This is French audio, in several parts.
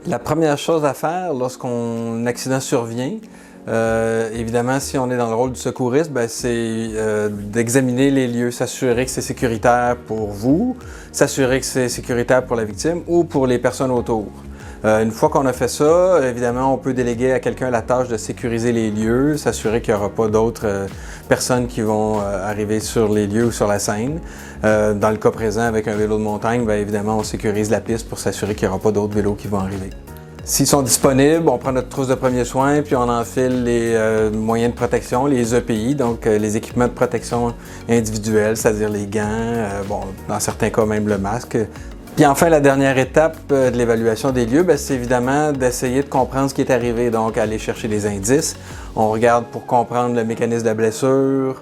La première chose à faire lorsqu'un accident survient, évidemment, si on est dans le rôle du secouriste, c'est d'examiner les lieux, s'assurer que c'est sécuritaire pour vous, s'assurer que c'est sécuritaire pour la victime ou pour les personnes autour. Une fois qu'on a fait ça, évidemment, on peut déléguer à quelqu'un la tâche de sécuriser les lieux, s'assurer qu'il n'y aura pas d'autres personnes qui vont arriver sur les lieux ou sur la scène. Dans le cas présent, avec un vélo de montagne, évidemment, on sécurise la piste pour s'assurer qu'il n'y aura pas d'autres vélos qui vont arriver. S'ils sont disponibles, on prend notre trousse de premiers soins, puis on enfile les moyens de protection, les EPI, donc les équipements de protection individuels, c'est-à-dire les gants, dans certains cas même le masque. Puis enfin, la dernière étape de l'évaluation des lieux, c'est évidemment d'essayer de comprendre ce qui est arrivé, donc aller chercher des indices. On regarde pour comprendre le mécanisme de la blessure.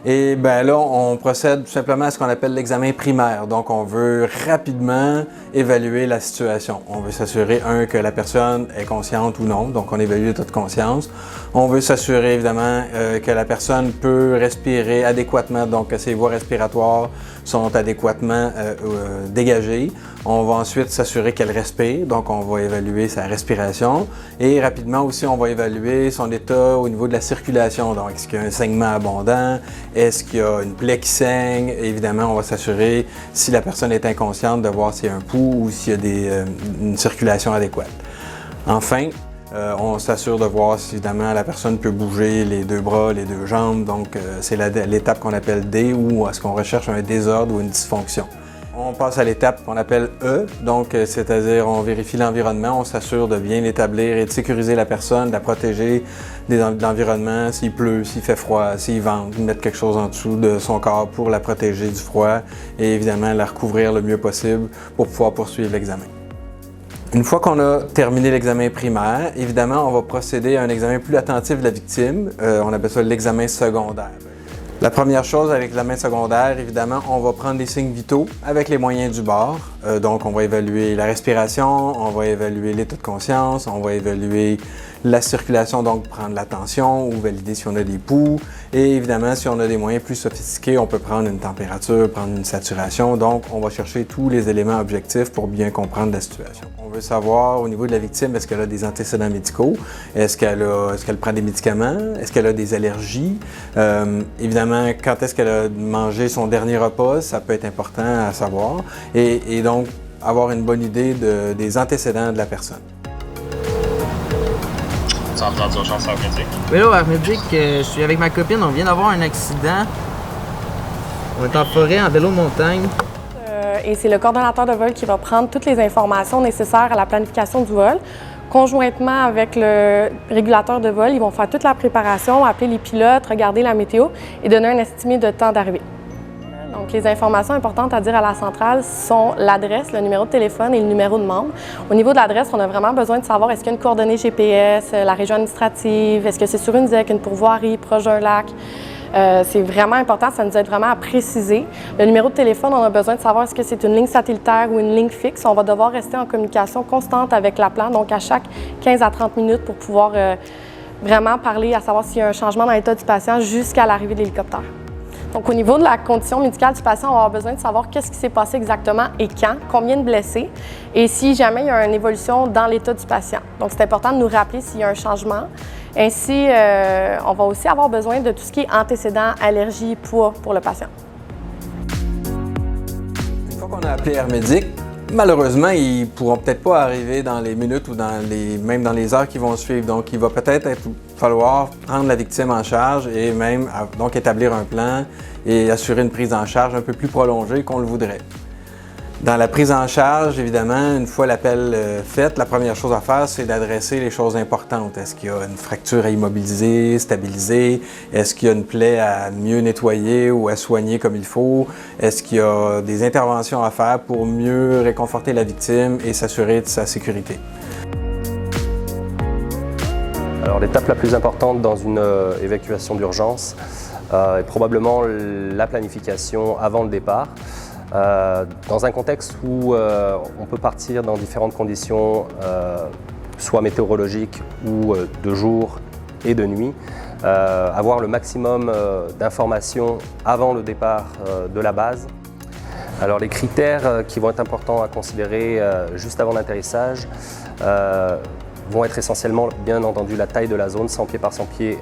Et là, on procède tout simplement à ce qu'on appelle l'examen primaire. Donc, on veut rapidement évaluer la situation. On veut s'assurer, que la personne est consciente ou non. Donc, on évalue l'état de conscience. On veut s'assurer, évidemment, que la personne peut respirer adéquatement, donc que ses voies respiratoires sont adéquatement dégagées. On va ensuite s'assurer qu'elle respire, donc on va évaluer sa respiration. Et rapidement aussi, on va évaluer son état au niveau de la circulation. Donc, est-ce qu'il y a un saignement abondant? Est-ce qu'il y a une plaie qui saigne? Évidemment, on va s'assurer, si la personne est inconsciente, de voir s'il y a un pouls ou s'il y a une circulation adéquate. Enfin, on s'assure de voir si, évidemment, la personne peut bouger les deux bras, les deux jambes. Donc, c'est l'étape qu'on appelle D, où est-ce qu'on recherche un désordre ou une dysfonction. On passe à l'étape qu'on appelle E, donc c'est-à-dire on vérifie l'environnement, on s'assure de bien l'établir et de sécuriser la personne, de la protéger de l'environnement, s'il pleut, s'il fait froid, s'il vente, mettre quelque chose en dessous de son corps pour la protéger du froid et évidemment la recouvrir le mieux possible pour pouvoir poursuivre l'examen. Une fois qu'on a terminé l'examen primaire, évidemment, on va procéder à un examen plus attentif de la victime. On appelle ça l'examen secondaire. La première chose avec l'examen secondaire, évidemment, on va prendre les signes vitaux avec les moyens du bord. Donc, on va évaluer la respiration, on va évaluer l'état de conscience, on va évaluer la circulation, donc prendre la tension ou valider si on a des pouls. Et évidemment, si on a des moyens plus sophistiqués, on peut prendre une température, prendre une saturation. Donc, on va chercher tous les éléments objectifs pour bien comprendre la situation. On veut savoir au niveau de la victime, est-ce qu'elle a des antécédents médicaux? Est-ce qu'elle prend des médicaments? Est-ce qu'elle a des allergies? Évidemment, quand est-ce qu'elle a mangé son dernier repas? Ça peut être important à savoir. Et donc, avoir une bonne idée des antécédents de la personne. Centre d'urgence armédique. Vélo armédique, je suis avec ma copine, on vient d'avoir un accident. On est en forêt, en vélo de montagne. Et c'est le coordonnateur de vol qui va prendre toutes les informations nécessaires à la planification du vol. Conjointement avec le régulateur de vol, ils vont faire toute la préparation, appeler les pilotes, regarder la météo et donner un estimé de temps d'arrivée. Donc, les informations importantes à dire à la centrale sont l'adresse, le numéro de téléphone et le numéro de membre. Au niveau de l'adresse, on a vraiment besoin de savoir est-ce qu'il y a une coordonnée GPS, la région administrative, est-ce que c'est sur une ZEC, une pourvoirie, proche d'un lac. C'est vraiment important, ça nous aide vraiment à préciser. Le numéro de téléphone, on a besoin de savoir est-ce que c'est une ligne satellitaire ou une ligne fixe. On va devoir rester en communication constante avec la plante, donc à chaque 15 à 30 minutes pour pouvoir vraiment parler, à savoir s'il y a un changement dans l'état du patient jusqu'à l'arrivée de l'hélicoptère. Donc, au niveau de la condition médicale du patient, on va avoir besoin de savoir qu'est-ce qui s'est passé exactement et quand, combien de blessés et si jamais il y a une évolution dans l'état du patient. Donc, c'est important de nous rappeler s'il y a un changement. Ainsi, on va aussi avoir besoin de tout ce qui est antécédents, allergies, poids pour le patient. Une fois qu'on a appelé Air Médic, malheureusement, ils ne pourront peut-être pas arriver dans les minutes ou même dans les heures qui vont suivre. Donc, il va peut-être falloir prendre la victime en charge et même donc établir un plan et assurer une prise en charge un peu plus prolongée qu'on le voudrait. Dans la prise en charge, évidemment, une fois l'appel fait, la première chose à faire, c'est d'adresser les choses importantes. Est-ce qu'il y a une fracture à immobiliser, stabiliser? Est-ce qu'il y a une plaie à mieux nettoyer ou à soigner comme il faut? Est-ce qu'il y a des interventions à faire pour mieux réconforter la victime et s'assurer de sa sécurité? Alors, l'étape la plus importante dans une évacuation d'urgence est probablement la planification avant le départ. Dans un contexte où on peut partir dans différentes conditions, soit météorologiques ou de jour et de nuit, avoir le maximum d'informations avant le départ de la base. Alors les critères qui vont être importants à considérer juste avant l'atterrissage vont être essentiellement, bien entendu, la taille de la zone, 100 pieds par 100 pieds,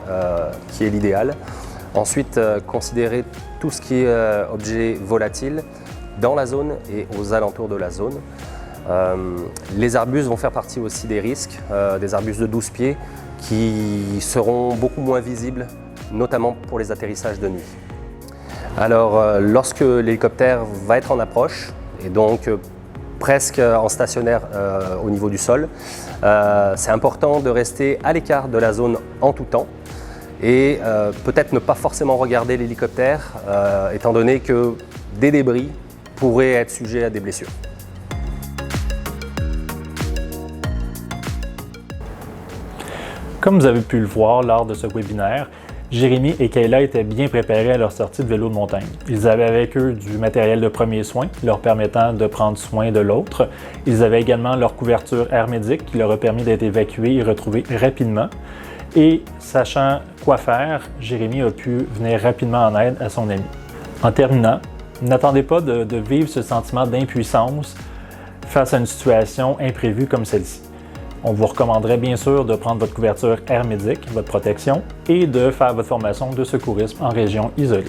qui est l'idéal. Ensuite, considérer tout ce qui est objet volatile dans la zone et aux alentours de la zone. Les arbustes vont faire partie aussi des risques, des arbustes de 12 pieds qui seront beaucoup moins visibles, notamment pour les atterrissages de nuit. Alors, lorsque l'hélicoptère va être en approche, et donc presque en stationnaire au niveau du sol, c'est important de rester à l'écart de la zone en tout temps et peut-être ne pas forcément regarder l'hélicoptère, étant donné que des débris pourraient être sujets à des blessures. Comme vous avez pu le voir lors de ce webinaire, Jérémy et Kayla étaient bien préparés à leur sortie de vélo de montagne. Ils avaient avec eux du matériel de premiers soins leur permettant de prendre soin de l'autre. Ils avaient également leur couverture hermétique qui leur a permis d'être évacués et retrouvés rapidement. Et sachant quoi faire, Jérémy a pu venir rapidement en aide à son ami. En terminant, n'attendez pas de vivre ce sentiment d'impuissance face à une situation imprévue comme celle-ci. On vous recommanderait bien sûr de prendre votre couverture hermétique, votre protection, et de faire votre formation de secourisme en région isolée.